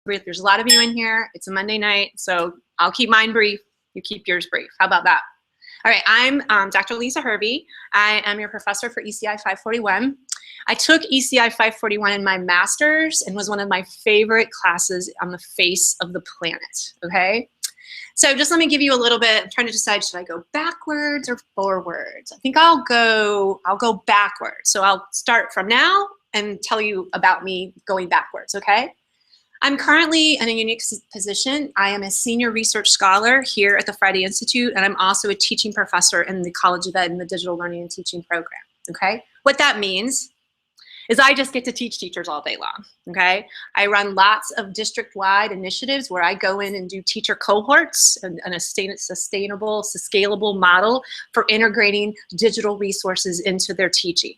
There's a lot of you in here. It's a Monday night, so I'll keep mine brief. You keep yours brief. How about that? All right, I'm Dr. Lisa Hervey. I am your professor for ECI541. I took ECI541 in my master's and was one of my favorite classes on the face of the planet, okay? So just let me give you a little bit. I'm trying to decide, should I go backwards or forwards? I think I'll go backwards. So I'll start from now and tell you about me going backwards, okay? I'm currently in a unique position. I am a senior research scholar here at the Friday Institute, and I'm also a teaching professor in the College of Ed in the Digital Learning and Teaching program, okay? What that means is I just get to teach teachers all day long, okay? I run lots of district-wide initiatives where I go in and do teacher cohorts and a sustainable, scalable model for integrating digital resources into their teaching.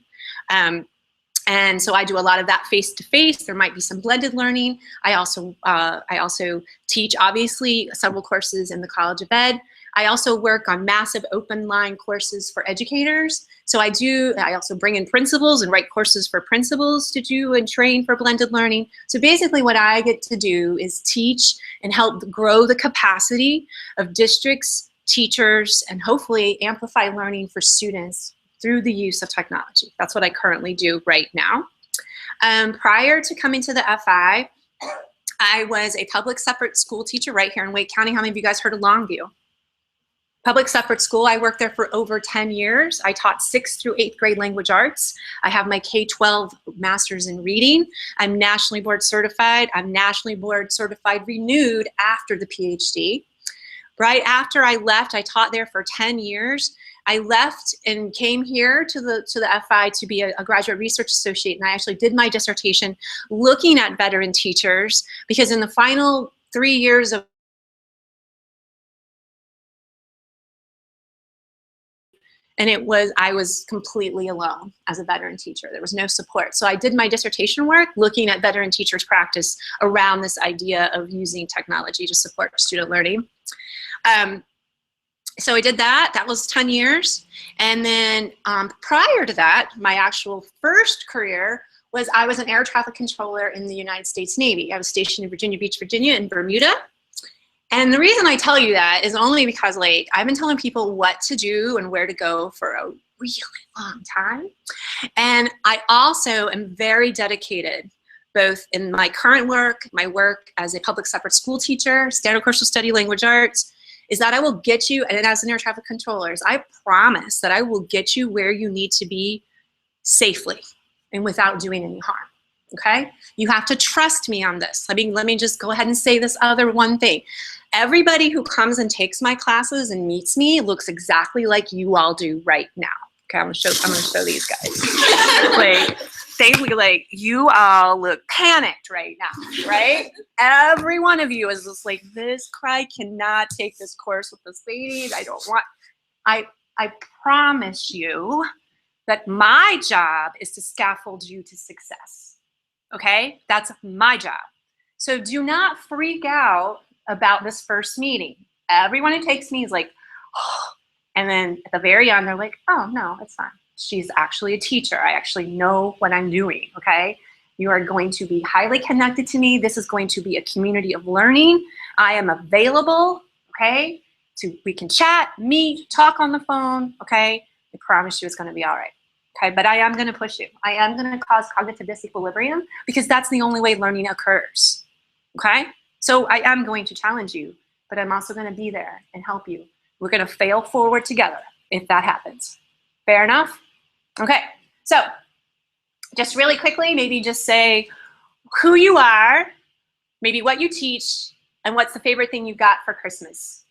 And so I do a lot of that face-to-face. There might be some blended learning. I also teach, obviously, several courses in the College of Ed. I also work on massive open line courses for educators. So I also bring in principals and write courses for principals to do and train for blended learning. So basically what I get to do is teach and help grow the capacity of districts, teachers, and hopefully amplify learning for students through the use of technology. That's what I currently do right now. Prior to coming to the FI, I was a public separate school teacher right here in Wake County. How many of you guys heard of Longview? Public separate school, I worked there for over 10 years. I taught 6th through 8th grade language arts. I have my K-12 master's in reading. I'm nationally board certified. I'm nationally board certified renewed after the PhD. Right after I left, I taught there for 10 years. I left and came here to the FI to be a graduate research associate, and I actually did my dissertation looking at veteran teachers, because in the final 3 years of I was completely alone as a veteran teacher. There was no support. So I did my dissertation work looking at veteran teachers' practice around this idea of using technology to support student learning. So I did that. That was 10 years. And then prior to that, my actual first career was I was an air traffic controller in the United States Navy. I was stationed in Virginia Beach, Virginia, and Bermuda. And the reason I tell you that is only because, like, I've been telling people what to do and where to go for a really long time. And I also am very dedicated, both in my current work, my work as a public separate school teacher, standard course of study language arts, is that I will get you, and as an air traffic controller, I promise that I will get you where you need to be safely and without doing any harm, okay? You have to trust me on this. Let me just go ahead and say this other one thing. Everybody who comes and takes my classes and meets me looks exactly like you all do right now. Okay, I'm gonna show these guys. Like, they look like you all look panicked right now, right? Every one of you is just like, this I cannot take this course with this lady. I promise you that my job is to scaffold you to success, okay? That's my job. So do not freak out about this first meeting. Everyone who takes me is like, oh, and then at the very end, they're like, oh, no, it's fine. She's actually a teacher. I actually know what I'm doing, okay? You are going to be highly connected to me. This is going to be a community of learning. I am available, okay? We can chat, meet, talk on the phone, okay? I promise you it's gonna be all right, okay? But I am gonna push you. I am gonna cause cognitive disequilibrium, because that's the only way learning occurs, okay? So I am going to challenge you, but I'm also gonna be there and help you. We're gonna fail forward together if that happens. Fair enough? Okay, so just really quickly, maybe just say who you are, maybe what you teach, and what's the favorite thing you got for Christmas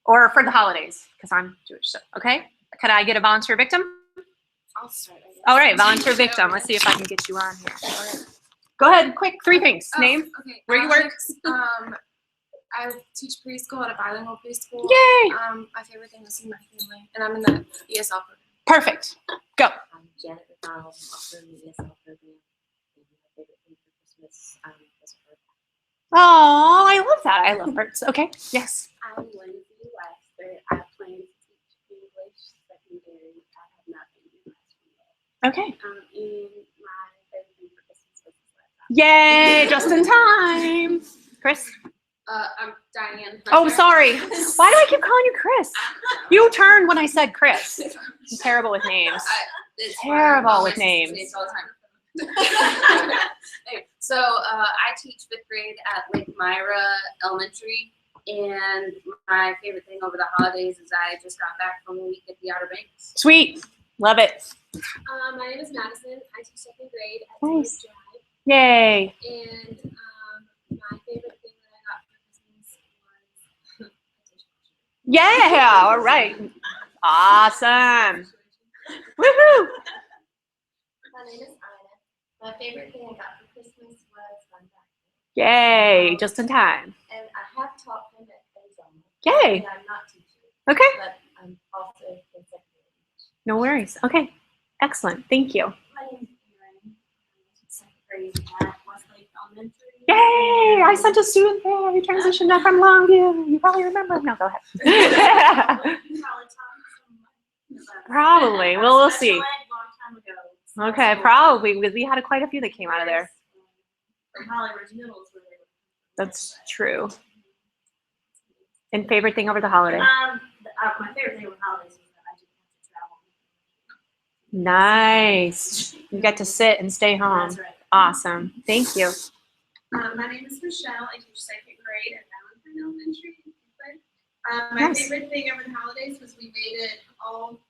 or for the holidays, because I'm Jewish, so, okay? Could I get a volunteer victim? I'll start, I guess. All right, volunteer victim. Let's see if I can get you on here. All right. Go ahead, quick, 3 things. Name, okay. where you work. I teach preschool at a bilingual preschool. Yay! My favorite thing is seeing my family, and I'm in the ESL program. Perfect. Go. I'm Janet McDonald, also in the ESL program. And my favorite thing for Christmas is a bird. Oh, I love that. I love birds. Okay, yes. I'm Lindsay Wester. I plan to teach English secondary. I have not been in classroom yet. Okay. And my favorite thing for Christmas was the laptop. Yay, just in time. Chris? I'm Diane. Oh, sorry. Why do I keep calling you Chris? You turned when I said Chris. I'm terrible with names. It's Terrible fine. with My sister's names. all the time. Anyway, so I teach 5th grade at Lake Myra Elementary, and my favorite thing over the holidays is I just got back from a week at the Outer Banks. Sweet. Love it. My name is Madison. I teach 2nd grade at Nice. Drive. Yay. And my favorite thing that I got for Christmas was Yeah. All right. Awesome. Woohoo. My name is Ina. My favorite thing I got for Christmas was fun fact. Yay. Just in time. And I have taught him at Arizona. Yay. And I'm not teaching, Okay. but I'm also in 2nd grade. No worries. Okay. Excellent. Thank you. My name is Erin. I'm 2nd grade at Westlake Elementary. Yay. I sent a student there. We transitioned up from Longview. You probably remember. No, go ahead. Probably. Well, we'll see. Okay, probably, because we had quite a few that came out of there. From Holly Ridge Middle is where they were. That's true. And favorite thing over the holiday? My favorite thing over holidays is that I didn't have to travel. Nice. You got to sit and stay home. That's right. Awesome. Thank you. My name is Michelle. I teach 2nd grade at Valentine Elementary. My Nice. favorite thing over the holidays was we made it, all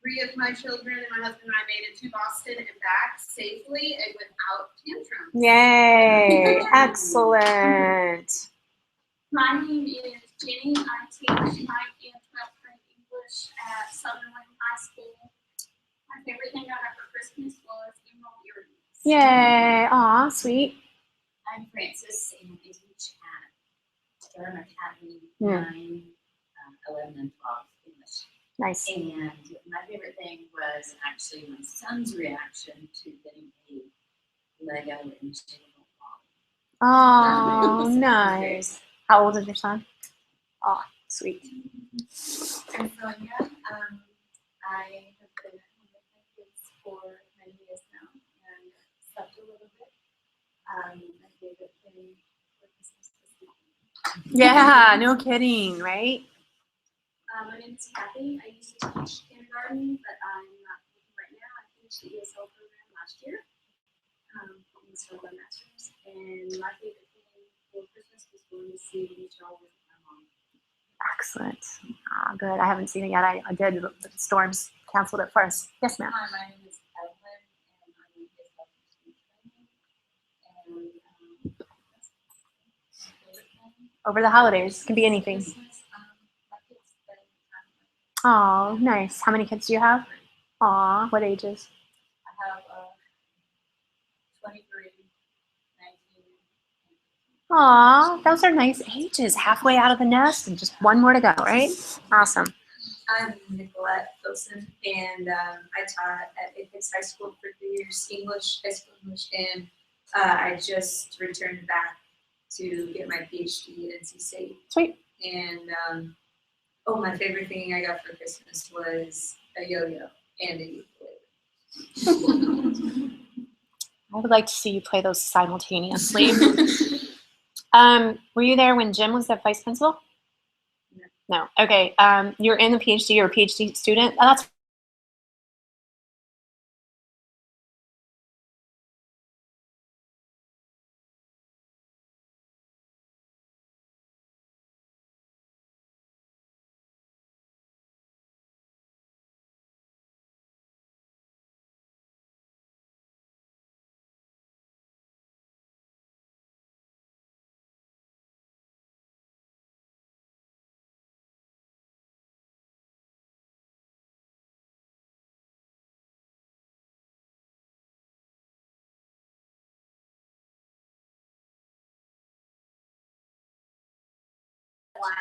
3 of my children and my husband and I made it to Boston and back safely and without tantrums. Yay. Excellent. My name is Jenny. I teach 9th and 12th grade English at Sutherland High School. My favorite thing I got for Christmas was emerald earrings. Yay. Aw, sweet. I'm Frances, and I teach at Durham Academy Yeah. 9, 11, and 12 English. Nice. And my favorite thing was actually my son's reaction to getting a Lego and Jingle Ball. Oh, nice. How old is your son? Oh, sweet. I'm Sonia. I have been at home with my kids for many years now and slept a little bit. My favorite thing for Christmas was sleeping. Yeah, no kidding, right? My name is Kathy. I used to teach kindergarten, but I'm not working right now. I finished the ESL program last year. In Struggle Masters. And my favorite thing for Christmas was going to see the show with my mom. Excellent. Ah, good. I haven't seen it yet. I did. The storms canceled it for us. Yes, ma'am. Hi, my name is Evelyn, and I'm in his training. And that's my favorite thing. Over the holidays. Can be anything. Christmas, my kids spend time with me. Oh, nice. How many kids do you have? Aw, what ages? I have 23, 19, Aw, those are nice ages. Halfway out of the nest and just one more to go, right? Awesome. I'm Nicolette Wilson, and I taught at Apex High School for 3 years, high school English, and I just returned back to get my PhD at NC State. Sweet. And my favorite thing I got for Christmas was a yo-yo and a ukulele. I would like to see you play those simultaneously. Were you there when Jim was the vice principal? No. Okay. You're in the PhD. You're a PhD student. Oh, that's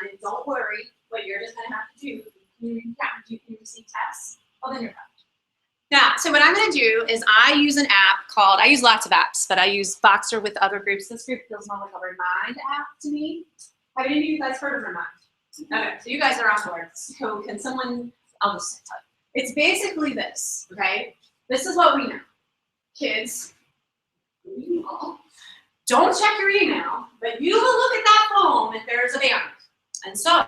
And don't worry, what you're just gonna have to do, you can receive tests, well then you're fine. Now, so what I'm going to do is I use an app called, I use lots of apps, but I use Boxer with other groups. This group feels more like a Remind app to me. Have any of you guys heard of Remind? Okay, so you guys are on board. So can someone, I'll just tell you. It's basically this, okay? This is what we know. Kids, don't check your email, but you will look at home if there's a band. And so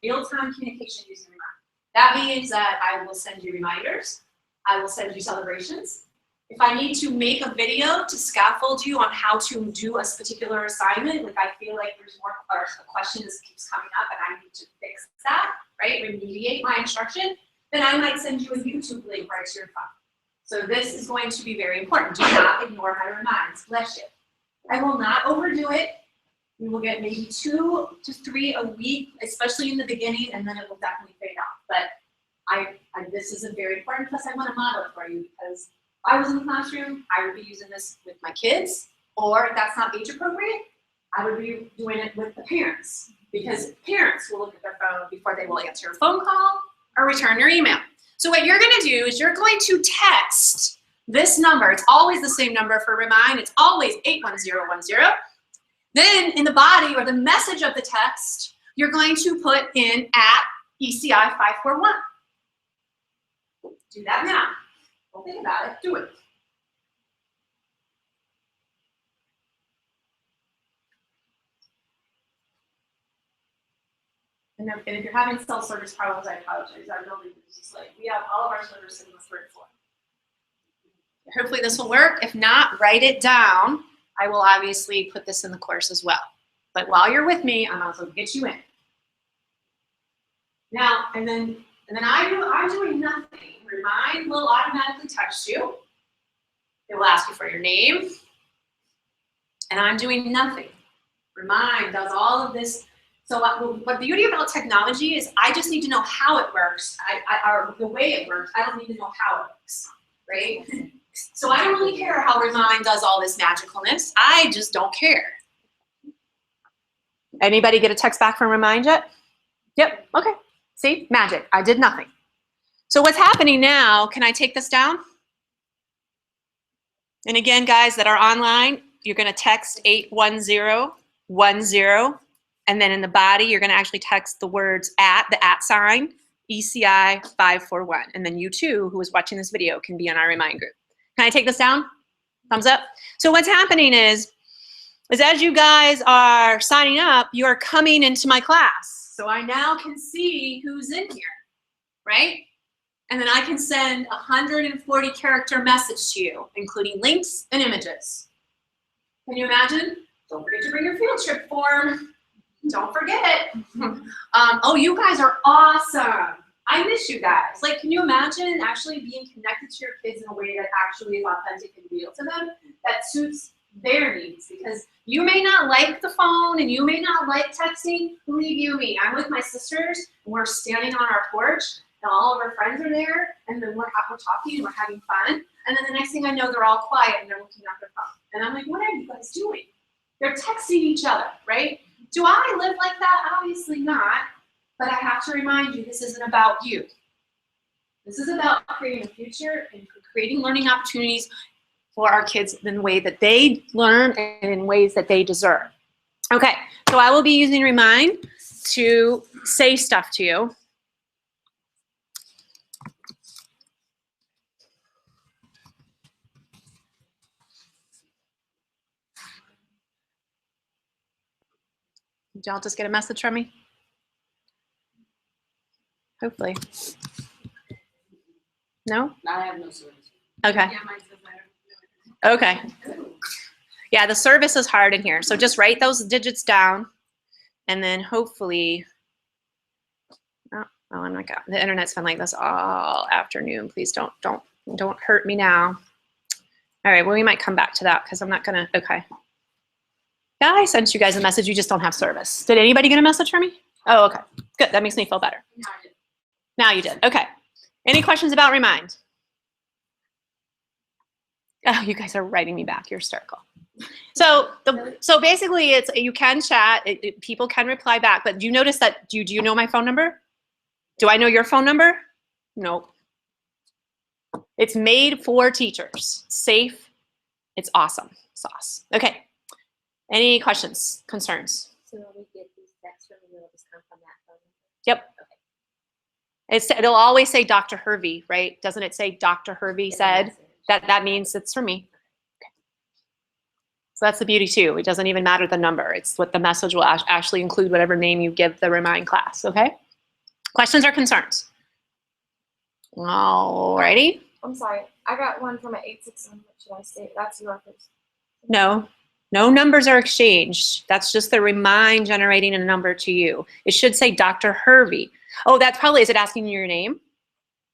real-time communication using Remind. That means that I will send you reminders. I will send you celebrations. If I need to make a video to scaffold you on how to do a particular assignment, like I feel like there's more, or a question that keeps coming up and I need to fix that, right, remediate my instruction, then I might send you a YouTube link right to your phone. So this is going to be very important. Do not ignore my reminds. Bless you. I will not overdo it. We will get maybe 2 to 3 a week, especially in the beginning, and then it will definitely fade off. But this is a very important, plus I want to model it for you because if I was in the classroom, I would be using this with my kids, or if that's not age appropriate, I would be doing it with the parents because parents will look at their phone before they will answer a phone call or return your email. So what you're gonna do is you're going to text this number. It's always the same number for Remind. It's always 81010. Then in the body or the message of the text, you're going to put in @eci541. Do that now. Don't think about it, do it. And if you're having cell service problems, I apologize. Our building is just like, we have all of our servers in the 3rd floor. Hopefully this will work. If not, write it down. I will obviously put this in the course as well. But while you're with me, I'm also get you in. Now, and then I'm doing nothing. Remind will automatically text you. It will ask you for your name. And I'm doing nothing. Remind does all of this. So what the beauty about technology is I just need to know how it works, or the way it works. I don't need to know how it works, right? So I don't really care how Remind does all this magicalness. I just don't care. Anybody get a text back from Remind yet? Yep, okay. See, magic, I did nothing. So what's happening now, can I take this down? And again, guys that are online, you're gonna text 81010, and then in the body, you're gonna actually text the words the @ eci541. And then you too, who is watching this video, can be in our Remind group. Can I take this down? Thumbs up. So what's happening is as you guys are signing up, you are coming into my class. So I now can see who's in here, right? And then I can send a 140 character message to you, including links and images. Can you imagine? Don't forget to bring your field trip form. Don't forget. Oh, you guys are awesome. I miss you guys. Like, can you imagine actually being connected to your kids in a way that actually is authentic and real to them, that suits their needs? Because you may not like the phone and you may not like texting. Believe you me, I'm with my sisters and we're standing on our porch and all of our friends are there and then we're talking and we're having fun. And then the next thing I know, they're all quiet and they're looking at their phone. And I'm like, what are you guys doing? They're texting each other, right? Do I live like that? Obviously not. But I have to remind you, this isn't about you. This is about creating a future and creating learning opportunities for our kids in the way that they learn and in ways that they deserve. Okay, so I will be using Remind to say stuff to you. Did y'all just get a message from me? Hopefully. No? I have no service. Okay. Yeah, mine says that. Okay. Yeah, the service is hard in here. So just write those digits down and then hopefully, oh, I'm not gonna, the internet's been like this all afternoon. Please don't hurt me now. All right, well, we might come back to that because I'm not gonna, okay. Yeah, I sent you guys a message, you just don't have service. Did anybody get a message from me? Oh, okay, good, that makes me feel better. Now you did, okay. Any questions about Remind? Oh, you guys are writing me back, you're hysterical. So, so basically it's, you can chat, people can reply back, but do you notice that, do you know my phone number? Do I know your phone number? No. It's made for teachers, safe, it's awesome sauce. Okay, any questions, concerns? So when we get these texts from you, it'll just come from that phone number? Yep. It'll always say Dr. Hervey, right? Doesn't it say Dr. Hervey said? That means it's for me. So that's the beauty too. It doesn't even matter the number. It's what the message will actually include whatever name you give the remind class, okay? Questions or concerns? Alrighty. I'm sorry. I got one from an 861. What should I say? That's your first. No, no numbers are exchanged. That's just the remind generating a number to you. It should say Dr. Hervey. Oh, that's probably, is it asking you your name?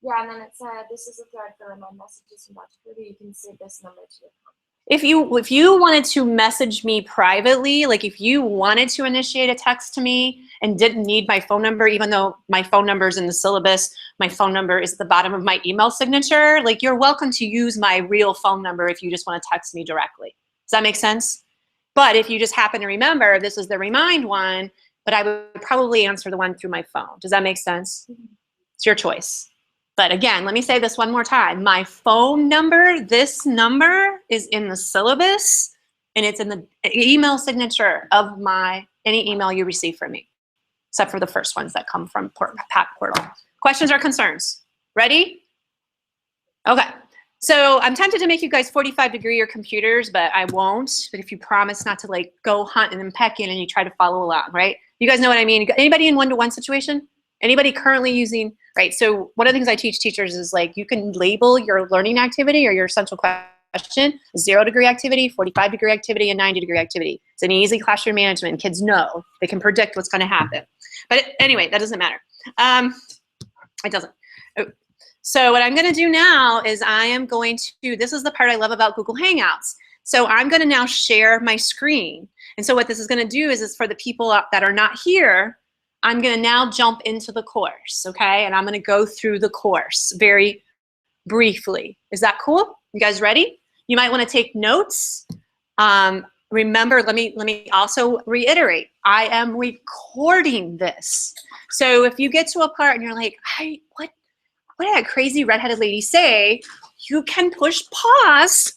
Yeah, and then it said, this is a thread for my messages from Dr. Kirby. You can save this number to your phone. If you wanted to message me privately, like if you wanted to initiate a text to me and didn't need my phone number, even though my phone number is in the syllabus, my phone number is at the bottom of my email signature, like you're welcome to use my real phone number if you just want to text me directly. Does that make sense? But if you just happen to remember, this is the remind one, but I would probably answer the one through my phone. Does that make sense? It's your choice. But again, let me say this one more time. My phone number, this number is in the syllabus and it's in the email signature of any email you receive from me, except for the first ones that come from PAC Portal. Questions or concerns? Ready? Okay. So I'm tempted to make you guys 45-degree your computers, but I won't. But if you promise not to like go hunt and then peck in and you try to follow along, right? You guys know what I mean? Anybody in one-to-one situation? Anybody currently using, right? So one of the things I teach teachers is like you can label your learning activity or your essential question 0-degree activity, 45-degree activity, and 90-degree activity. It's an easy classroom management. Kids know. They can predict what's going to happen. But anyway, that doesn't matter. It doesn't. So what I'm going to do now is I am going to, this is the part I love about Google Hangouts. So I'm going to now share my screen. And so what this is going to do is for the people that are not here, I'm going to now jump into the course, okay? And I'm going to go through the course very briefly. Is that cool? You guys ready? You might want to take notes. Remember, let me also reiterate, I am recording this. So if you get to a part and you're like, what did that crazy redheaded lady say? You can push pause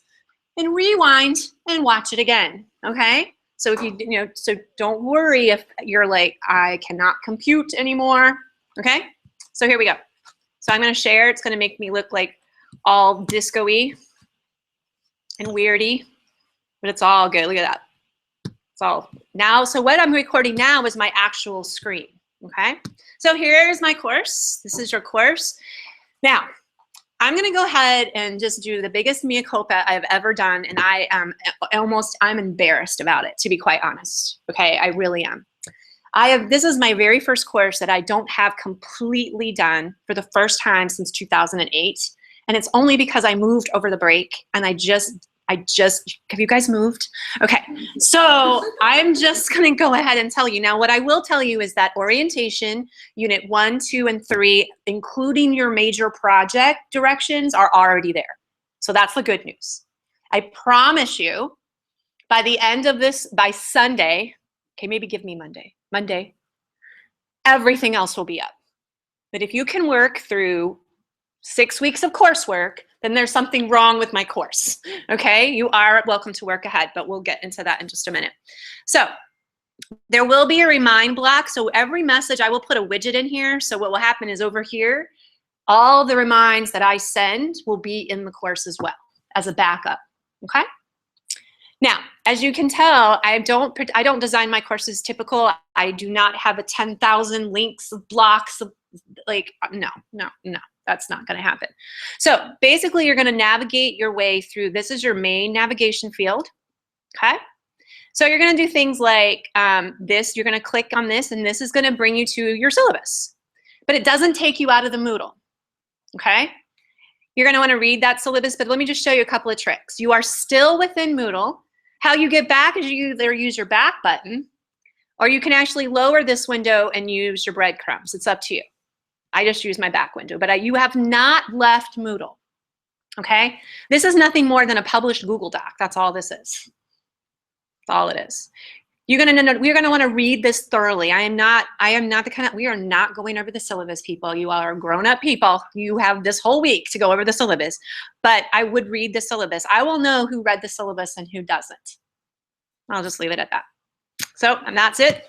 and rewind and watch it again, okay? So if so don't worry if you're like, I cannot compute anymore, okay? So here we go. So I'm gonna share, it's gonna make me look like all disco-y and weirdy, but it's all good, look at that. It's all, now, so what I'm recording now is my actual screen, okay? So here's my course, this is your course. Now, I'm gonna go ahead and just do the biggest mea culpa I've ever done, and I'm embarrassed about it, to be quite honest, okay? I really am. This is my very first course that I don't have completely done for the first time since 2008, and it's only because I moved over the break, and I just, have you guys moved? Okay, so I'm just gonna go ahead and tell you. Now, what I will tell you is that orientation, unit 1, 2, and 3, including your major project directions, are already there. So that's the good news. I promise you, by the end of this, by Sunday, okay, maybe give me Monday, everything else will be up. But if you can work through 6 weeks of coursework, then there's something wrong with my course, okay? You are welcome to work ahead, but we'll get into that in just a minute. So there will be a remind block. So every message, I will put a widget in here. So what will happen is over here, all the reminds that I send will be in the course as well as a backup, okay? Now, as you can tell, I don't design my courses typical. I do not have a 10,000 links of blocks of like, no. That's not going to happen. So basically, you're going to navigate your way through. This is your main navigation field, okay? So you're going to do things like this. You're going to click on this, and this is going to bring you to your syllabus. But it doesn't take you out of the Moodle, okay? You're going to want to read that syllabus, but let me just show you a couple of tricks. You are still within Moodle. How you get back is you either use your back button, or you can actually lower this window and use your breadcrumbs. It's up to you. I just use my back window, but you have not left Moodle, okay? This is nothing more than a published Google Doc. That's all this is. That's all it is. We're gonna wanna read this thoroughly. I am not the kind of, we are not going over the syllabus, people. You are grown-up people. You have this whole week to go over the syllabus, but I would read the syllabus. I will know who read the syllabus and who doesn't. I'll just leave it at that. So, and that's it.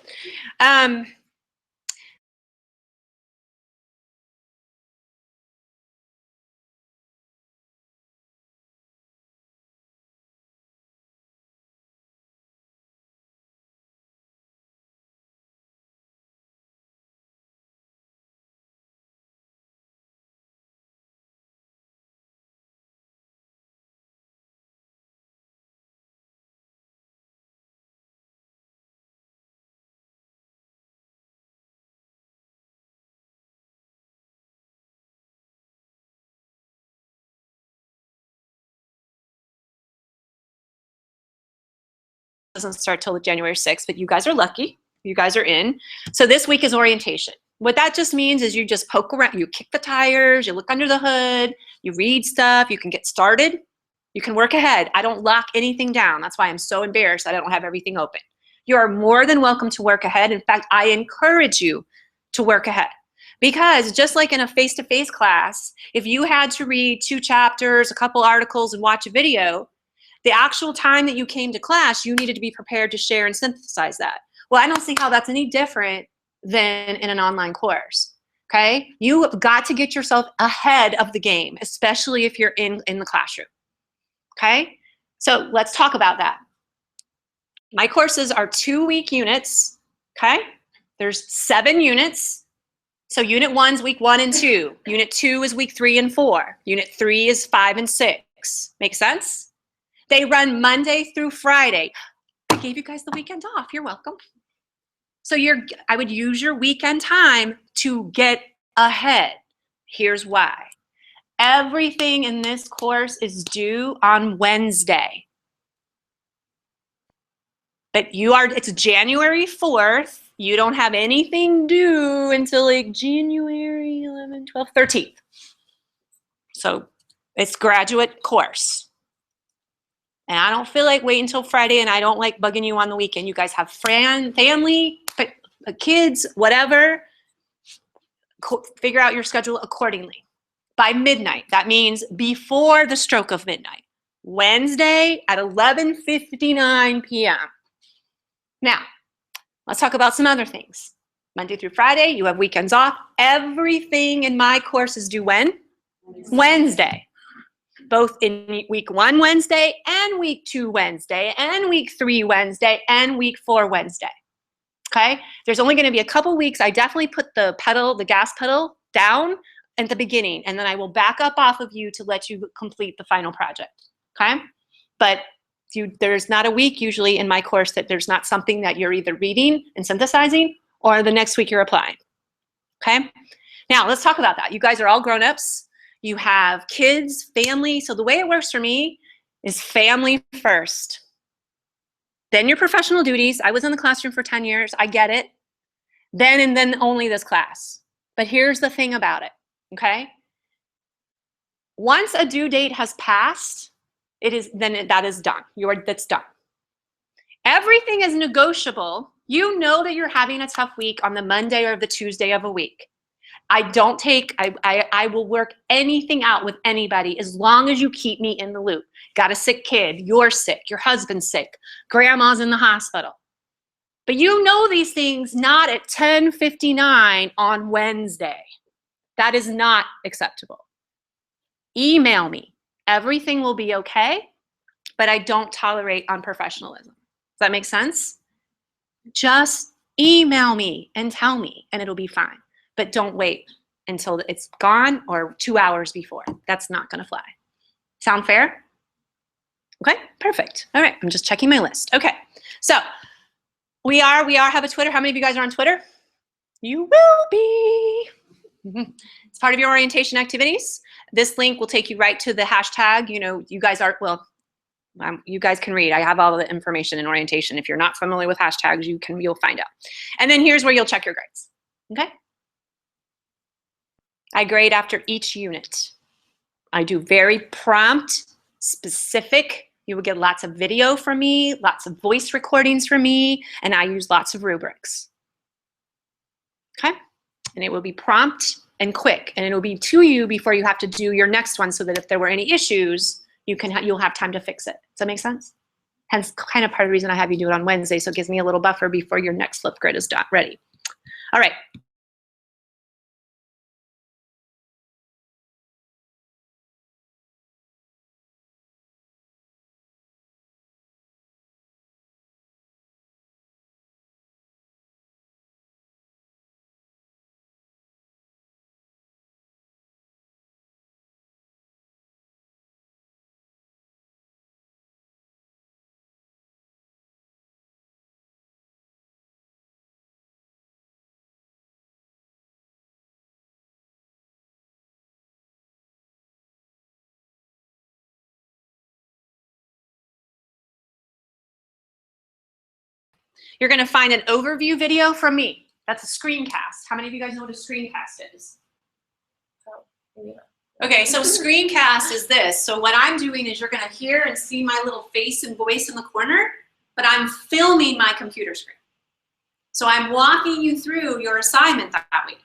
doesn't start till January 6th, but you guys are lucky. You guys are in. So this week is orientation. What that just means is you just poke around, you kick the tires, you look under the hood, you read stuff, you can get started, you can work ahead. I don't lock anything down. That's why I'm so embarrassed I don't have everything open. You are more than welcome to work ahead. In fact, I encourage you to work ahead. Because just like in a face-to-face class, if you had to read 2 chapters, a couple articles, and watch a video, the actual time that you came to class, you needed to be prepared to share and synthesize that. Well, I don't see how that's any different than in an online course, okay? You have got to get yourself ahead of the game, especially if you're in the classroom, okay? So let's talk about that. My courses are 2-week units, okay? There's 7 units. So unit 1's week 1 and 2. Unit 2 is week 3 and 4. Unit 3 is 5 and 6. Make sense? They run Monday through Friday. I gave you guys the weekend off. You're welcome. So I would use your weekend time to get ahead. Here's why. Everything in this course is due on Wednesday. But it's January 4th. You don't have anything due until like January 11th, 12th, 13th. So it's graduate course. And I don't feel like waiting until Friday, and I don't like bugging you on the weekend. You guys have family, kids, whatever. Figure out your schedule accordingly. By midnight, that means before the stroke of midnight. Wednesday at 11:59 p.m. Now, let's talk about some other things. Monday through Friday, you have weekends off. Everything in my course is due when? Wednesday. Both in week 1 Wednesday and week 2 Wednesday and week 3 Wednesday and week 4 Wednesday. Okay? There's only going to be a couple weeks. I definitely put the gas pedal down at the beginning, and then I will back up off of you to let you complete the final project. Okay? But there's not a week usually in my course that there's not something that you're either reading and synthesizing or the next week you're applying. Okay? Now, let's talk about that. You guys are all grown-ups. You have kids, family. So the way it works for me is family first. Then your professional duties. I was in the classroom for 10 years. I get it. Then and then only this class. But here's the thing about it, okay? Once a due date has passed, that is done. That's done. Everything is negotiable. You know that you're having a tough week on the Monday or the Tuesday of a week. I will work anything out with anybody as long as you keep me in the loop. Got a sick kid, you're sick, your husband's sick, grandma's in the hospital. But you know these things not at 10:59 on Wednesday. That is not acceptable. Email me. Everything will be okay, but I don't tolerate unprofessionalism. Does that make sense? Just email me and tell me, and it'll be fine. But don't wait until it's gone or 2 hours before. That's not going to fly. Sound fair? Okay, perfect. All right, I'm just checking my list. Okay, so we have a Twitter. How many of you guys are on Twitter? You will be. It's part of your orientation activities. This link will take you right to the hashtag. You know, you guys you guys can read. I have all the information in orientation. If you're not familiar with hashtags, you'll find out. And then here's where you'll check your grades. Okay? I grade after each unit. I do very prompt, specific. You will get lots of video from me, lots of voice recordings from me, and I use lots of rubrics. Okay? And it will be prompt and quick, and it'll be to you before you have to do your next one so that if there were any issues, you'll have time to fix it. Does that make sense? Hence, kind of part of the reason I have you do it on Wednesday, so it gives me a little buffer before your next flip grid is ready. All right. You're gonna find an overview video from me. That's a screencast. How many of you guys know what a screencast is? Okay, so screencast is this. So what I'm doing is you're gonna hear and see my little face and voice in the corner, but I'm filming my computer screen. So I'm walking you through your assignment that week.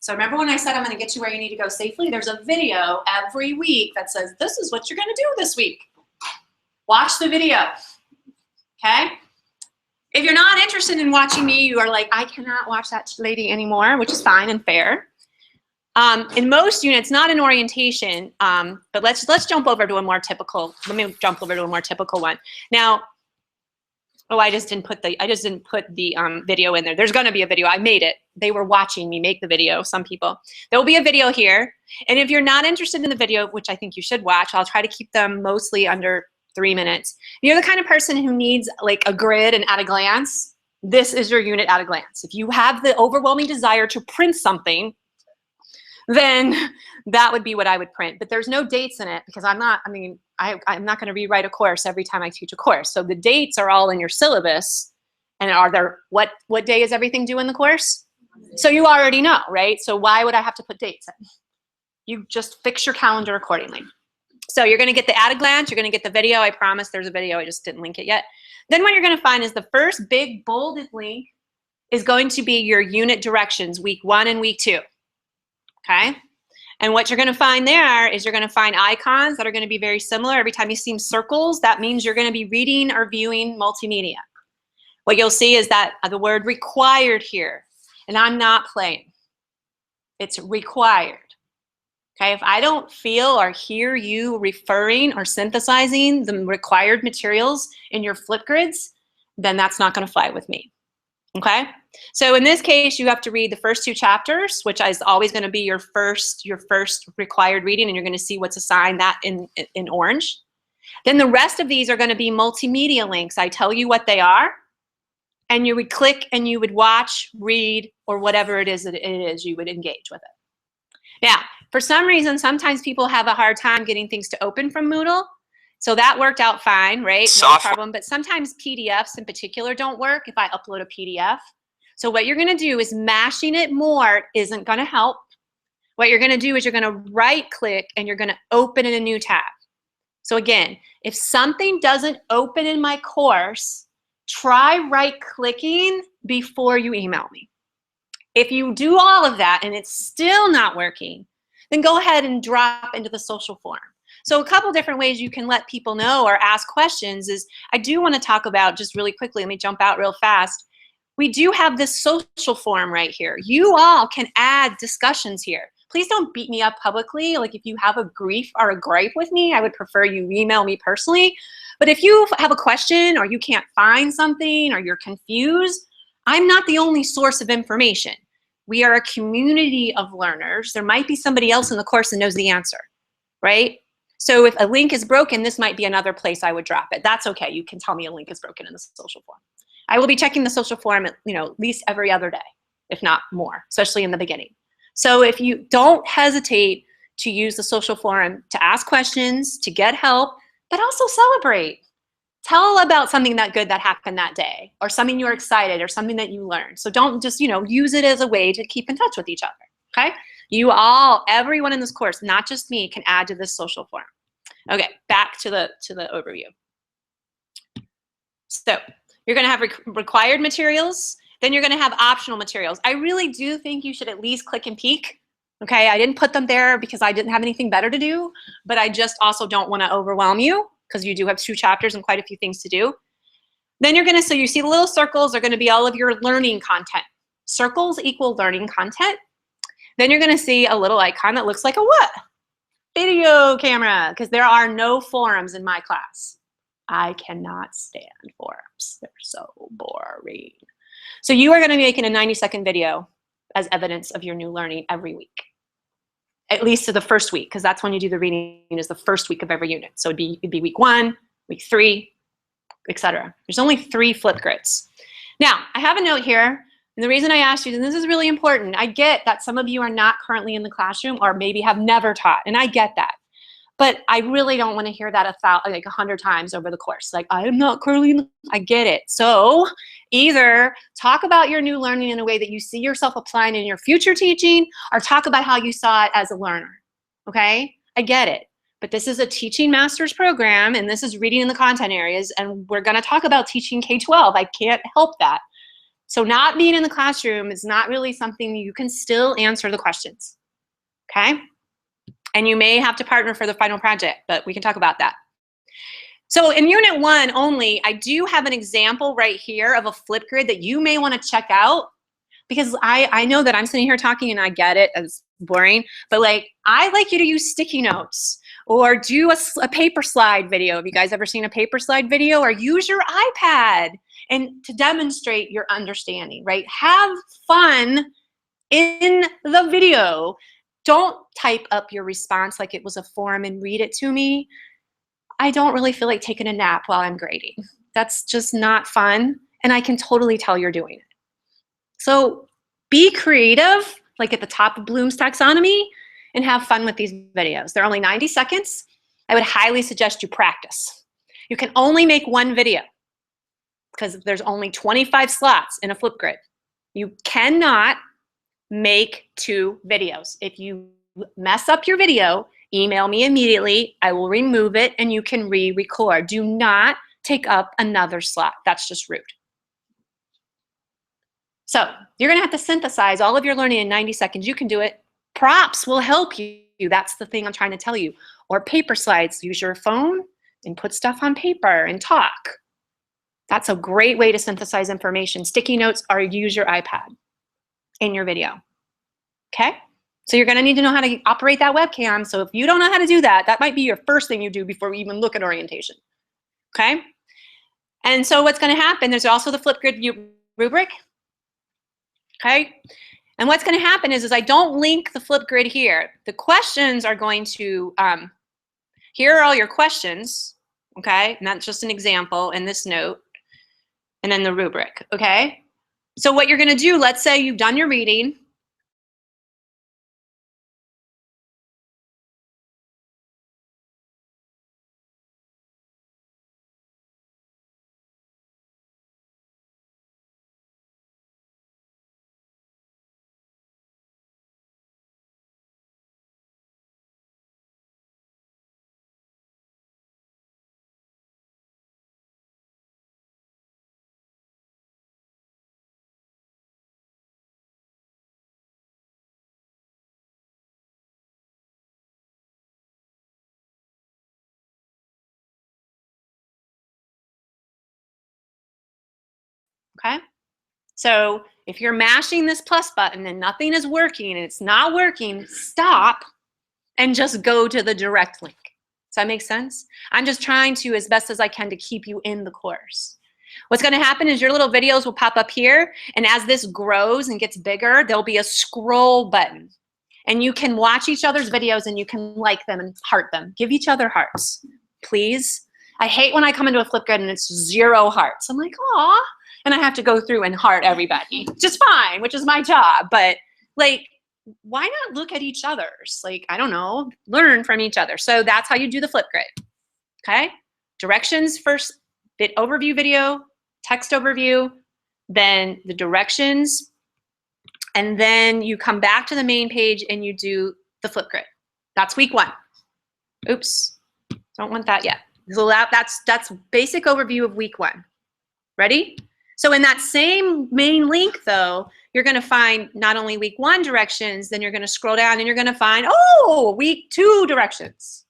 So remember when I said I'm gonna get you where you need to go safely? There's a video every week that says, this is what you're gonna do this week. Watch the video, okay? If you're not interested in watching me, you are like, I cannot watch that lady anymore, which is fine and fair. In most units, not in orientation, but let's jump over to a more typical, let me jump over to a more typical one. Now, oh, I just didn't put the video in there. There's gonna be a video, I made it. They were watching me make the video, some people. There will be a video here. And if you're not interested in the video, which I think you should watch, I'll try to keep them mostly under 3 minutes. If you're the kind of person who needs like a grid and at a glance, this is your unit at a glance. If you have the overwhelming desire to print something, then that would be what I would print. But there's no dates in it because I'm not going to rewrite a course every time I teach a course. So the dates are all in your syllabus. And are there, what day is everything due in the course? So you already know, right? So why would I have to put dates in? You just fix your calendar accordingly. So you're going to get the at a glance, you're going to get the video. I promise there's a video, I just didn't link it yet. Then what you're going to find is the first big bolded link is going to be your unit directions, week 1 and week 2. Okay? And what you're going to find there is you're going to find icons that are going to be very similar. Every time you see circles, that means you're going to be reading or viewing multimedia. What you'll see is that the word required here, and I'm not playing. It's required. Okay, if I don't feel or hear you referring or synthesizing the required materials in your flip grids, then that's not going to fly with me. Okay, so in this case, you have to read the first 2 chapters, which is always going to be your first required reading, and you're going to see what's assigned that in orange. Then the rest of these are going to be multimedia links. I tell you what they are, and you would click and you would watch, read, or whatever it is that it is, you would engage with it. Now, for some reason, sometimes people have a hard time getting things to open from Moodle. So that worked out fine, right? No problem. But sometimes PDFs in particular don't work if I upload a PDF. So what you're going to do is mashing it more isn't going to help. What you're going to do is you're going to right click and you're going to open in a new tab. So again, if something doesn't open in my course, try right clicking before you email me. If you do all of that and it's still not working, then go ahead and drop into the social forum. So a couple different ways you can let people know or ask questions is, I do want to talk about, just really quickly, let me jump out real fast. We do have this social forum right here. You all can add discussions here. Please don't beat me up publicly. Like if you have a grief or a gripe with me, I would prefer you email me personally. But if you have a question or you can't find something or you're confused, I'm not the only source of information. We are a community of learners. There might be somebody else in the course that knows the answer, right? So if a link is broken, this might be another place I would drop it. That's okay. You can tell me a link is broken in the social forum. I will be checking the social forum at least every other day, if not more, especially in the beginning. So if you don't hesitate to use the social forum to ask questions, to get help, but also celebrate. Tell about something good that happened that day, or something you're excited, or something that you learned. So don't just, use it as a way to keep in touch with each other, okay? You all, everyone in this course, not just me, can add to this social forum. Okay, back to the overview. So you're gonna have required materials, then you're gonna have optional materials. I really do think you should at least click and peek. Okay, I didn't put them there because I didn't have anything better to do, but I just also don't wanna overwhelm you because you do have 2 chapters and quite a few things to do. Then you're gonna, so you see the little circles are gonna be all of your learning content. Circles equal learning content. Then you're gonna see a little icon that looks like a what? Video camera, because there are no forums in my class. I cannot stand forums. They're so boring. So you are gonna be making a 90-second video as evidence of your new learning every week. At least to the first week, because that's when you do the reading, is the first week of every unit. So it'd be week 1, week 3, etc. There's only 3 flip grids. Now, I have a note here, and the reason I asked you, and this is really important, I get that some of you are not currently in the classroom or maybe have never taught, and I get that. But I really don't want to hear that 100 times over the course. Like, I am not currently, I get it. So either talk about your new learning in a way that you see yourself applying in your future teaching, or talk about how you saw it as a learner, okay? I get it. But this is a teaching master's program, and this is reading in the content areas, and we're gonna talk about teaching K-12. I can't help that. So not being in the classroom is not really something you can still answer the questions, okay? And you may have to partner for the final project, but we can talk about that. So in Unit 1 only, I do have an example right here of a Flipgrid that you may want to check out, because I know that I'm sitting here talking and I get it as boring, but like, I like you to use sticky notes or do a paper slide video. Have you guys ever seen a paper slide video? Or use your iPad and to demonstrate your understanding, right? Have fun in the video. Don't type up your response like it was a form and read it to me. I don't really feel like taking a nap while I'm grading. That's just not fun, and I can totally tell you're doing it. So be creative, like at the top of Bloom's taxonomy, and have fun with these videos. They're only 90 seconds. I would highly suggest you practice. You can only make one video because there's only 25 slots in a Flipgrid. You cannot make 2 videos. If you mess up your video, email me immediately. I will remove it and you can re-record. Do not take up another slot. That's just rude. So you're gonna have to synthesize all of your learning in 90 seconds. You can do it. Props will help you. That's the thing I'm trying to tell you. Or paper slides. Use your phone and put stuff on paper and talk. That's a great way to synthesize information. Sticky notes, or use your iPad in your video, okay? So you're gonna need to know how to operate that webcam. So if you don't know how to do that, that might be your first thing you do before we even look at orientation, okay? And so what's gonna happen, there's also the Flipgrid rubric, okay? And what's gonna happen is I don't link the Flipgrid here. The questions are going to, here are all your questions, okay? And that's just an example in this note, and then the rubric, okay? So what you're gonna do, let's say you've done your reading, okay? So if you're mashing this plus button and nothing is working and it's not working, stop and just go to the direct link. Does that make sense? I'm just trying to, as best as I can, to keep you in the course. What's gonna happen is your little videos will pop up here, and as this grows and gets bigger, there'll be a scroll button. And you can watch each other's videos and you can like them and heart them. Give each other hearts, please. I hate when I come into a Flipgrid and it's 0 hearts. I'm like, aw. And I have to go through and heart everybody. Just fine, which is my job. But like, why not look at each other's? Like, I don't know, learn from each other. So that's how you do the Flipgrid, okay? Directions first, bit overview video, text overview, then the directions, and then you come back to the main page and you do the Flipgrid. That's week 1. Oops, don't want that yet. So that's basic overview of week 1. Ready? So in that same main link though, you're gonna find not only week 1 directions, then you're gonna scroll down and you're gonna find, oh, week 2 directions,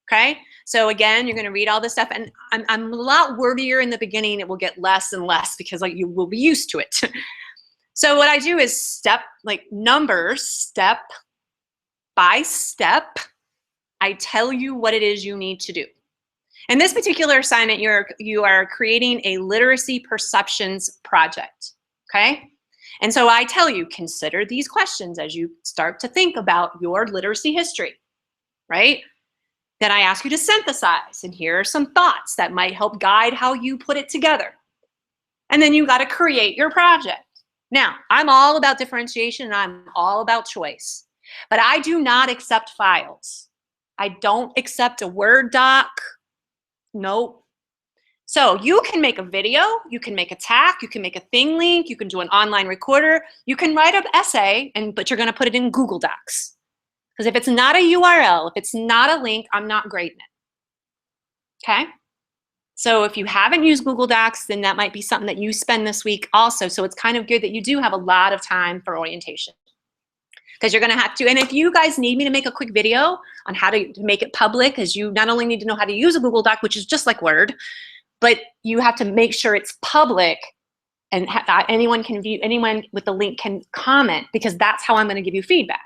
okay? So again, you're gonna read all this stuff, and I'm a lot wordier in the beginning. It will get less and less because like you will be used to it. So what I do is numbers, step by step. I tell you what it is you need to do. In this particular assignment, you are creating a literacy perceptions project, okay? And so I tell you, consider these questions as you start to think about your literacy history, right? Then I ask you to synthesize, and here are some thoughts that might help guide how you put it together. And then you gotta create your project. Now, I'm all about differentiation and I'm all about choice, but I do not accept files. I don't accept a Word doc. Nope. So you can make a video, you can make a TAC, you can make a thing link, you can do an online recorder, you can write an essay, but you're going to put it in Google Docs. Because if it's not a URL, if it's not a link, I'm not grading it. Okay? So if you haven't used Google Docs, then that might be something that you spend this week also. So it's kind of good that you do have a lot of time for orientation. Because you're going to have to, and if you guys need me to make a quick video on how to make it public, because you not only need to know how to use a Google Doc, which is just like Word, but you have to make sure it's public and anyone can view, anyone with the link can comment, because that's how I'm going to give you feedback.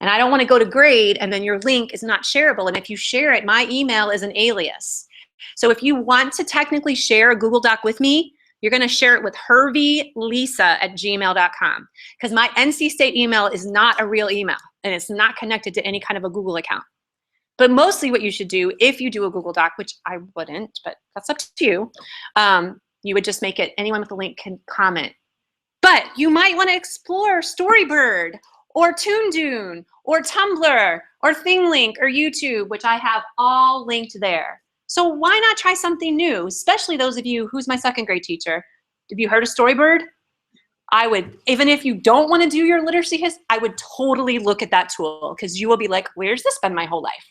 And I don't want to go to grade and then your link is not shareable. And if you share it, my email is an alias. So if you want to technically share a Google Doc with me, you're going to share it with hervylisa@gmail.com, because my NC State email is not a real email and it's not connected to any kind of a Google account. But mostly what you should do, if you do a Google Doc, which I wouldn't, but that's up to you, you would just make it anyone with a link can comment. But you might want to explore Storybird or ToonDune or Tumblr or ThingLink or YouTube, which I have all linked there. So why not try something new, especially those of you, who's my second grade teacher? Have you heard of Storybird? I would, even if you don't want to do your literacy history, I would totally look at that tool, because you will be like, where's this been my whole life?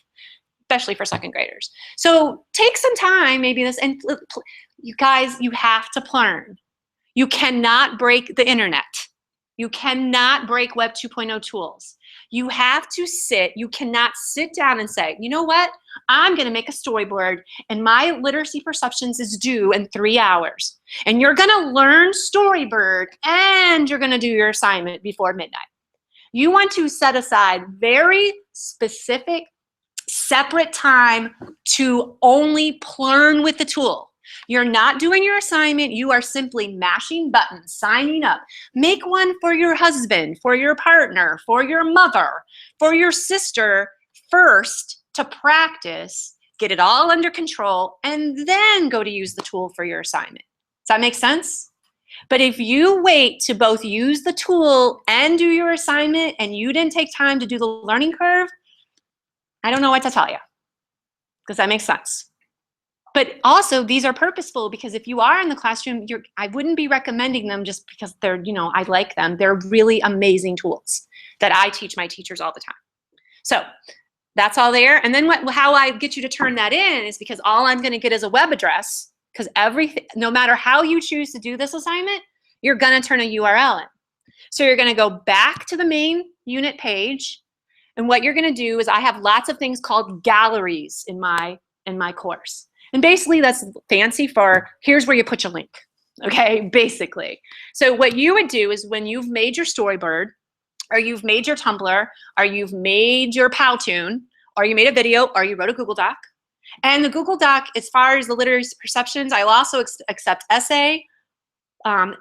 Especially for second graders. So take some time, maybe this, and you guys, you have to learn. You cannot break the internet. You cannot break Web 2.0 tools. You have to sit, you cannot sit down and say, you know what? I'm gonna make a storyboard and my literacy perceptions is due in 3 hours. And you're gonna learn Storybird and you're gonna do your assignment before midnight. You want to set aside very specific, separate time to only learn with the tool. You're not doing your assignment, you are simply mashing buttons, signing up. Make one for your husband, for your partner, for your mother, for your sister first to practice, get it all under control, and then go to use the tool for your assignment. Does that make sense? But if you wait to both use the tool and do your assignment and you didn't take time to do the learning curve, I don't know what to tell you. Does that make sense? But also, these are purposeful, because if you are in the classroom, I wouldn't be recommending them just because they're, I like them. They're really amazing tools that I teach my teachers all the time. So that's all there. And then how I get you to turn that in is because all I'm going to get is a web address, because no matter how you choose to do this assignment, you're going to turn a URL in. So you're going to go back to the main unit page. And what you're going to do is I have lots of things called galleries in my course. And basically that's fancy for here's where you put your link, okay, basically. So what you would do is when you've made your Storybird, or you've made your Tumblr, or you've made your Powtoon, or you made a video, or you wrote a Google Doc. And the Google Doc, as far as the literacy perceptions, I'll also accept essay, like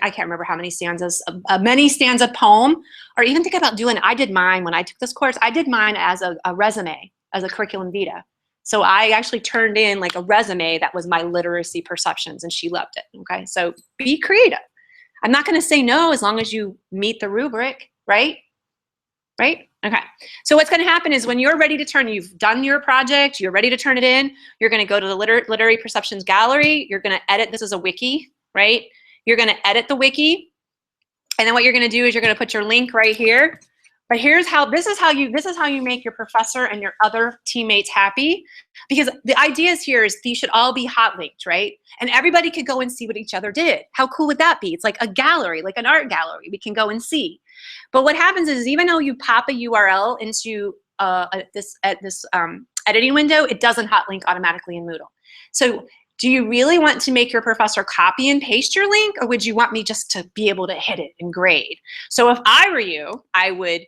I can't remember how many stanzas, many stanza poem, or even think about I did mine when I took this course, I did mine as a resume, as a curriculum vitae. So I actually turned in like a resume that was my literacy perceptions, and she loved it, okay? So be creative. I'm not gonna say no as long as you meet the rubric, right? Right? Okay. So what's gonna happen is when you're ready to you've done your project, you're ready to turn it in, you're gonna go to the literary perceptions gallery, you're gonna edit, this is a wiki, right? You're gonna edit the wiki, and then what you're gonna do is you're gonna put your link right here. But this is how you make your professor and your other teammates happy, because the idea here is these should all be hot linked, right? And everybody could go and see what each other did. How cool would that be? It's like a gallery, like an art gallery. We can go and see. But what happens is even though you pop a URL into this editing window, it doesn't hot link automatically in Moodle. So do you really want to make your professor copy and paste your link, or would you want me just to be able to hit it and grade? So if I were you, I would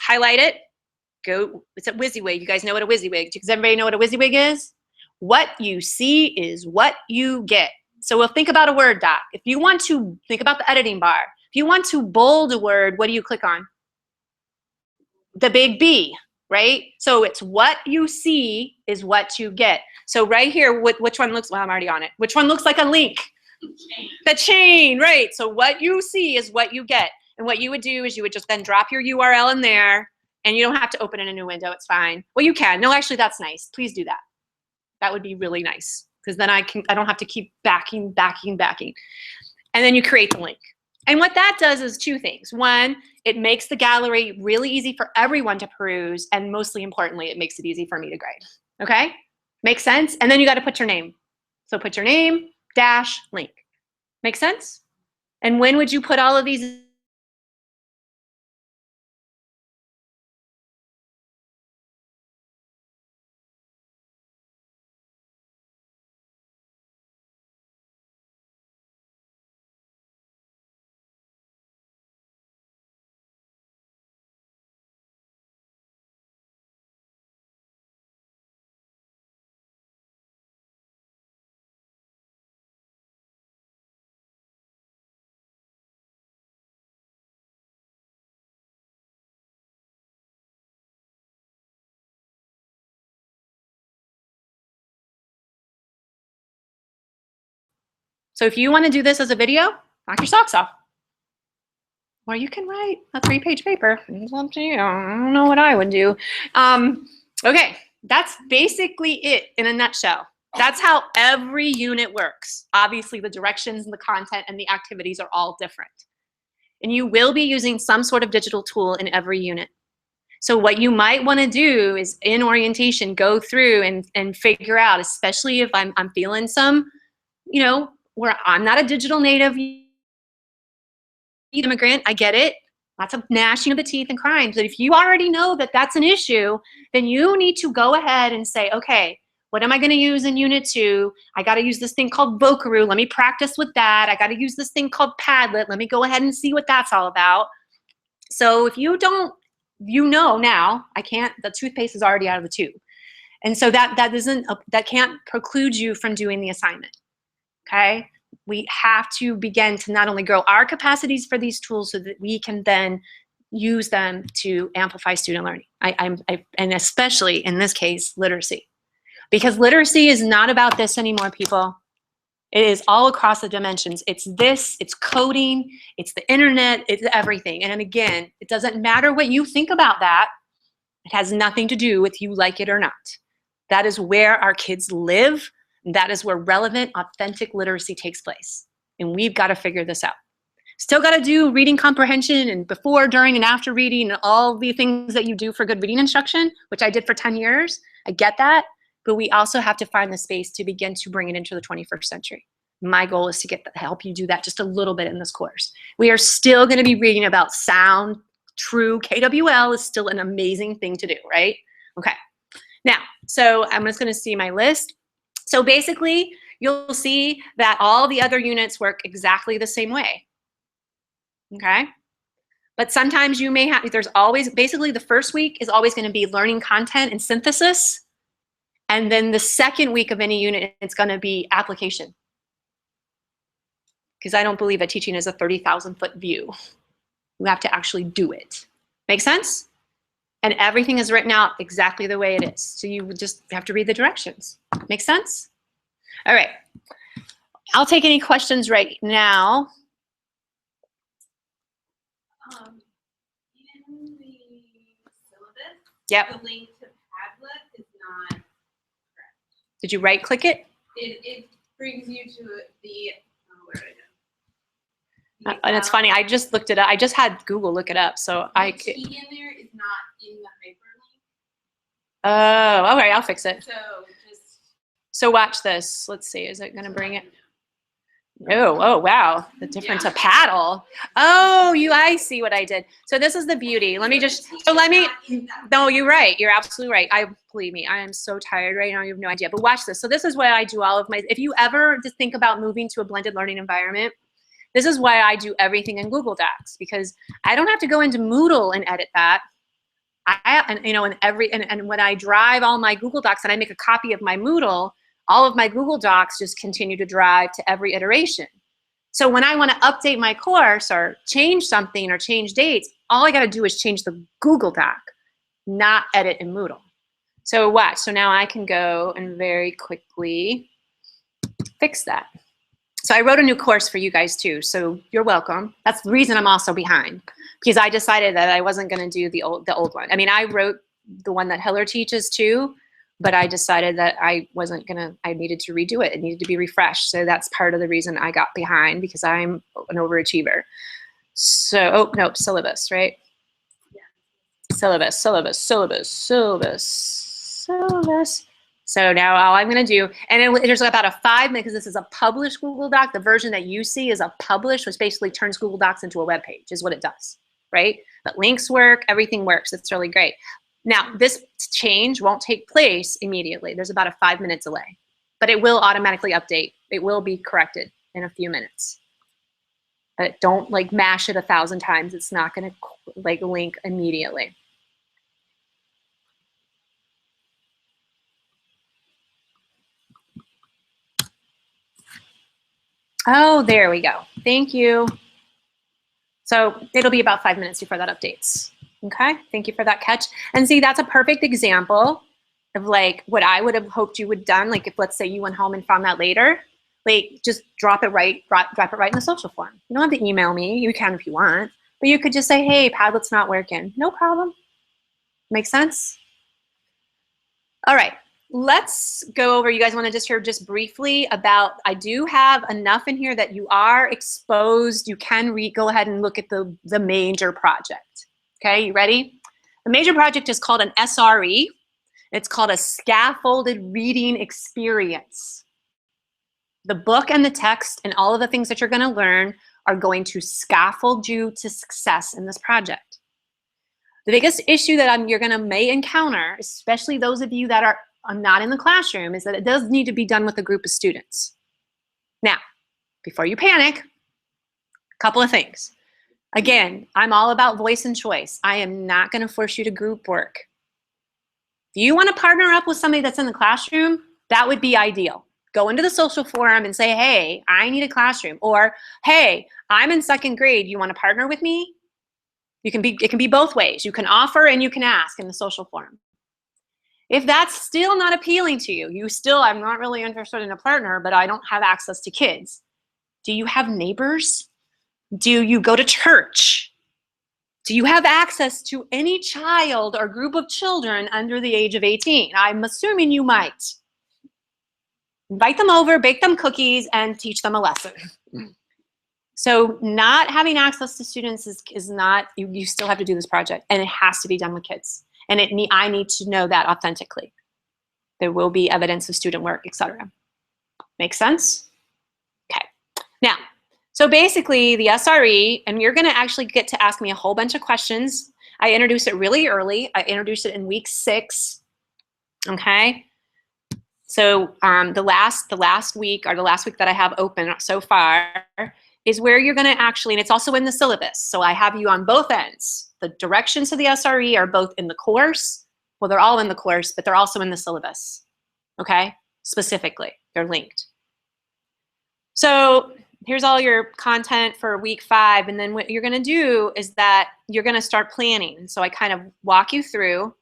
highlight it, it's a WYSIWYG. You guys know what a WYSIWYG, does everybody know what a WYSIWYG is? What you see is what you get. So we'll think about a Word doc. If you want to think about the editing bar, if you want to bold a word, what do you click on? The big B, right? So it's what you see is what you get. So right here, which one looks, well, I'm already on it. Which one looks like a link? The chain, right? So what you see is what you get. And what you would do is you would just then drop your URL in there, And you don't have to open in a new window, it's fine. Well, you can. No, actually, that's nice. Please do that. That would be really nice, because then I don't have to keep backing. And then you create the link. And what that does is two things. One, it makes the gallery really easy for everyone to peruse, and mostly importantly, it makes it easy for me to grade. Okay? Makes sense? And then you got to put your name. So put your name, dash, link. Make sense? And when would you put all of these? So if you want to do this as a video, knock your socks off. Or you can write a 3-page paper. It's up to you. I don't know what I would do. Okay, that's basically it in a nutshell. That's how every unit works. Obviously, the directions and the content and the activities are all different. And you will be using some sort of digital tool in every unit. So what you might want to do is in orientation, go through and figure out, especially if I'm feeling some, you know, where I'm not a digital native immigrant, I get it. Lots of gnashing of the teeth and crying. But if you already know that that's an issue, then you need to go ahead and say, okay, what am I going to use in Unit 2? I got to use this thing called Vocaroo. Let me practice with that. I got to use this thing called Padlet. Let me go ahead and see what that's all about. So if you don't, you know now, I can't, the toothpaste is already out of the tube. And so that can't preclude you from doing the assignment, okay? We have to begin to not only grow our capacities for these tools so that we can then use them to amplify student learning. And especially in this case, literacy. Because literacy is not about this anymore, people. It is all across the dimensions. It's this, it's coding, it's the internet, it's everything. And again, it doesn't matter what you think about that. It has nothing to do with you like it or not. That is where our kids live. That is where relevant, authentic literacy takes place. And we've got to figure this out. Still got to do reading comprehension and before, during, and after reading and all the things that you do for good reading instruction, which I did for 10 years. I get that. But we also have to find the space to begin to bring it into the 21st century. My goal is to help you do that just a little bit in this course. We are still going to be reading about sound, true. KWL is still an amazing thing to do, right? Okay. Now, so I'm just going to see my list. So basically, you'll see that all the other units work exactly the same way. Okay? But sometimes you may have, there's always, basically the first week is always going to be learning content and synthesis. And then the second week of any unit, it's going to be application. Because I don't believe that teaching is a 30,000-foot view. You have to actually do it. Make sense? And everything is written out exactly the way it is. So you just have to read the directions. Make sense? All right. I'll take any questions right now. In the syllabus, Yep. the link to Padlet is not correct. Did you right click it? It brings you to the, where did I go? And it's funny, I just looked it up. I just had Google look it up. So The T in there is not in the hyperlink. Oh, all right, I'll fix it. So just. So watch this. Let's see, is it gonna bring it? Oh, wow, the difference, a paddle. Oh, I see what I did. So this is the beauty. Let me just, no, you're right. You're absolutely right. Believe me, I am so tired right now. You have no idea, but watch this. So this is why I do all of my, if you ever just think about moving to a blended learning environment, this is why I do everything in Google Docs, because I don't have to go into Moodle and edit that. And when I drive all my Google Docs and I make a copy of my Moodle, all of my Google Docs just continue to drive to every iteration. So when I want to update my course or change something or change dates, all I got to do is change the Google Doc, not edit in Moodle. So watch. So now I can go and very quickly fix that. So I wrote a new course for you guys too, so you're welcome. That's the reason I'm also behind, because I decided that I wasn't going to do the old one. I mean, I wrote the one that Hiller teaches too, but I decided that I wasn't going to, I needed to redo it. It needed to be refreshed. So that's part of the reason I got behind, because I'm an overachiever. So, oh, no, syllabus, right? Syllabus. So now all I'm going to do, and there's about a 5-minute, because this is a published Google Doc. The version that you see is a published, which basically turns Google Docs into a web page, is what it does, right? But links work, everything works. It's really great. Now, this change won't take place immediately. There's about a 5-minute delay, but it will automatically update. It will be corrected in a few minutes. But don't like mash it 1,000 times. It's not going to like link immediately. Oh, there we go. Thank you. So it'll be about 5 minutes before that updates. Okay, thank you for that catch. And see, that's a perfect example of like what I would have hoped you would done. Like if let's say you went home and found that later, like just drop it right in the social forum. You don't have to email me. You can if you want, but you could just say, hey, Padlet's not working. No problem. Make sense? All right. Let's go over, you guys want to just hear just briefly about, I do have enough in here that you are exposed. You can go ahead and look at the major project. Okay, you ready? The major project is called an SRE. It's called a scaffolded reading experience. The book and the text and all of the things that you're going to learn are going to scaffold you to success in this project. The biggest issue that you're may encounter, especially those of you that are not in the classroom, is that it does need to be done with a group of students. Now, before you panic, a couple of things. Again, I'm all about voice and choice. I am not going to force you to group work. If you want to partner up with somebody that's in the classroom, that would be ideal. Go into the social forum and say, hey, I need a classroom. Or, hey, I'm in 2nd grade. You want to partner with me? It can be both ways. You can offer and you can ask in the social forum. If that's still not appealing to you, I'm not really interested in a partner, but I don't have access to kids. Do you have neighbors? Do you go to church? Do you have access to any child or group of children under the age of 18? I'm assuming you might. Invite them over, bake them cookies, and teach them a lesson. So not having access to students is not, you still have to do this project, and it has to be done with kids. And I need to know that authentically. There will be evidence of student work, etc. Make sense? Okay. Now, so basically the SRE, and you're gonna actually get to ask me a whole bunch of questions. I introduced it really early. I introduced it in week 6, okay? So the last week that I have open so far is where you're gonna actually, and it's also in the syllabus. So I have you on both ends. The directions to the SRE are both in the course. Well, they're all in the course, but they're also in the syllabus, okay? Specifically, they're linked. So here's all your content for week 5. And then what you're gonna do is that you're gonna start planning. So I kind of walk you through.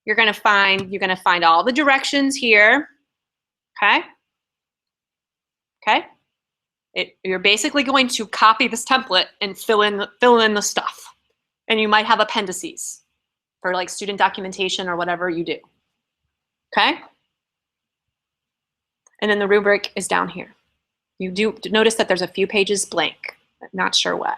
You're gonna find all the directions here, okay? Okay? You're basically going to copy this template and fill in the stuff. And you might have appendices for like student documentation or whatever you do, okay? And then the rubric is down here. You do notice that there's a few pages blank. I'm not sure why,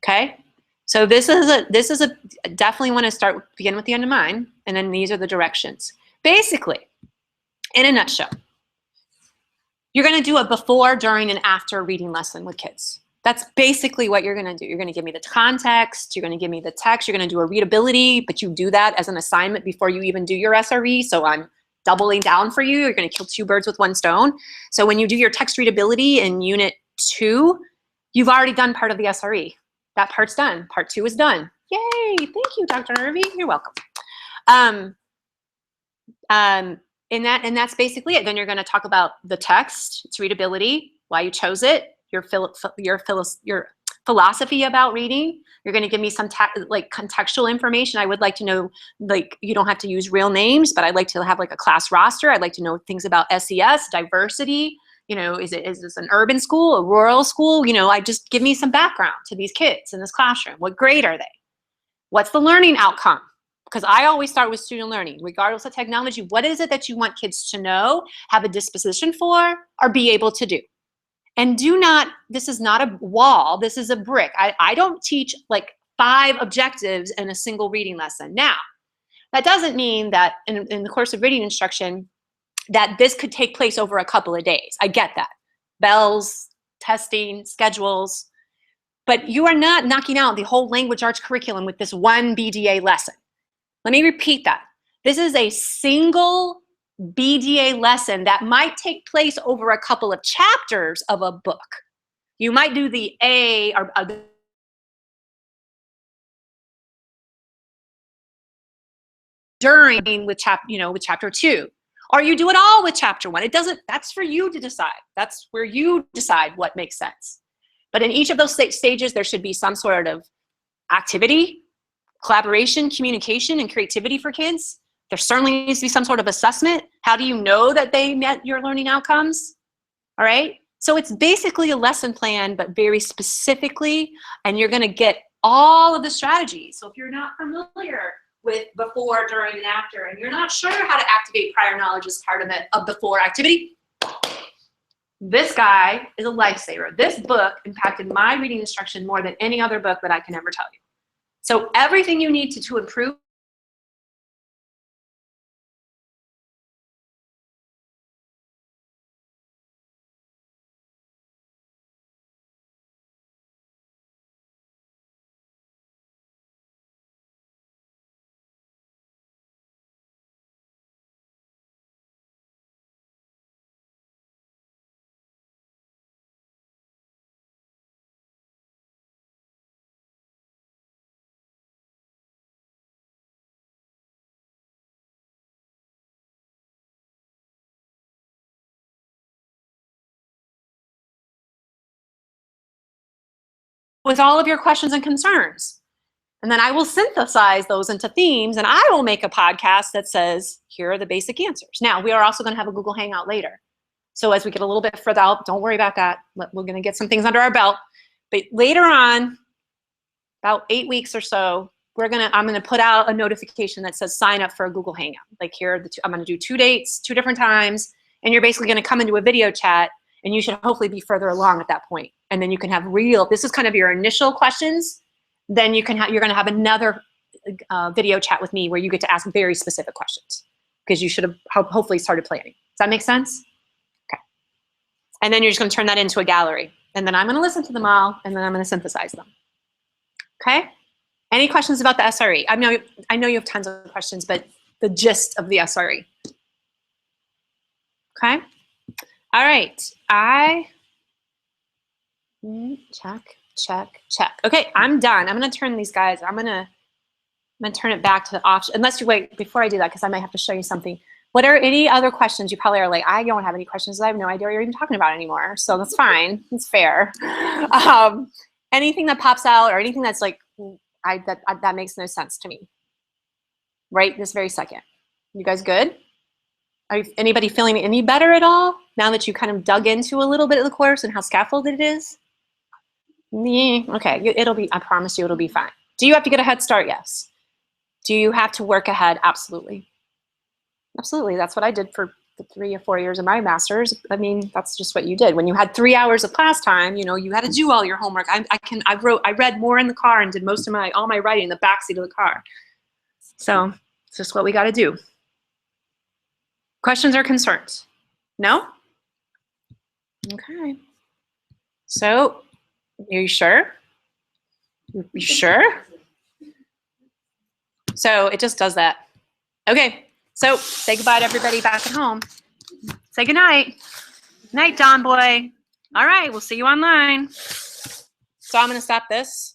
okay? So this is a definitely want to begin with the end in mind, and then these are the directions. Basically, in a nutshell, you're going to do a before, during, and after reading lesson with kids. That's basically what you're going to do. You're going to give me the context, you're going to give me the text, you're going to do a readability, but you do that as an assignment before you even do your SRE, so I'm doubling down for you. You're going to kill 2 birds with 1 stone. So when you do your text readability in Unit 2, you've already done part of the SRE. That part's done. Part 2 is done. Yay! Thank you, Dr. Irving. You're welcome. And that's basically it. Then you're going to talk about the text, its readability, why you chose it, your philosophy about reading. You're going to give me some like contextual information. I would like to know, like, you don't have to use real names, but I'd like to have like a class roster. I'd like to know things about SES, diversity, You know, is this an urban school, a rural school? You know, just give me some background to these kids in this classroom. What grade are they? What's the learning outcome? Because I always start with student learning, regardless of technology. What is it that you want kids to know, have a disposition for, or be able to do? And do not, this is not a wall, this is a brick. I don't teach like 5 objectives in a single reading lesson. Now, that doesn't mean that in the course of reading instruction, that this could take place over a couple of days. I get that. Bells, testing, schedules, but you are not knocking out the whole language arts curriculum with this one BDA lesson. Let me repeat that. This is a single BDA lesson that might take place over a couple of chapters of a book. You might do the A or during with chapter 2, or you do it all with chapter 1. It doesn't. That's for you to decide. That's where you decide what makes sense. But in each of those stages, there should be some sort of activity, collaboration, communication, and creativity for kids. There certainly needs to be some sort of assessment. How do you know that they met your learning outcomes? All right. So it's basically a lesson plan, but very specifically, and you're going to get all of the strategies. So if you're not familiar with before, during, and after, and you're not sure how to activate prior knowledge as part of a before activity, this guy is a lifesaver. This book impacted my reading instruction more than any other book that I can ever tell you. So everything you need to improve with all of your questions and concerns. And then I will synthesize those into themes, and I will make a podcast that says, here are the basic answers. Now, we are also going to have a Google Hangout later. So as we get a little bit further out, don't worry about that. We're going to get some things under our belt. But later on, about 8 weeks or so, I'm going to put out a notification that says sign up for a Google Hangout. Like here are I'm going to do 2 dates, 2 different times, and you're basically going to come into a video chat, and you should hopefully be further along at that point. And then you can have this is kind of your initial questions. Then you're going to have another video chat with me where you get to ask very specific questions, because you should have hopefully started planning. Does that make sense? Okay. And then you're just going to turn that into a gallery. And then I'm going to listen to them all, and then I'm going to synthesize them. Okay? Any questions about the SRE? I know you have tons of questions, but the gist of the SRE. Okay? All right. Check. Okay, I'm done. I'm going to turn these guys, I'm going to turn it back to the option. Unless you wait, before I do that, because I might have to show you something. What are any other questions? You probably are like, I don't have any questions. I have no idea what you're even talking about anymore. So that's fine. It's fair. Anything that pops out or anything that's like, that makes no sense to me. Right this very second. You guys good? Anybody feeling any better at all now that you kind of dug into a little bit of the course and how scaffolded it is? Yeah, okay, I promise you it'll be fine. Do you have to get a head start? Yes. Do you have to work ahead? Absolutely. Absolutely, that's what I did for the 3 or 4 years of my master's. I mean, that's just what you did. When you had 3 hours of class time, you had to do all your homework. I read more in the car and did most of all my writing in the backseat of the car. So it's just what we gotta do. Questions or concerns? No? Okay. So, are you sure? You sure? So it just does that. Okay, so say goodbye to everybody back at home. Say goodnight. Night, Don boy. All right, we'll see you online. So I'm gonna stop this.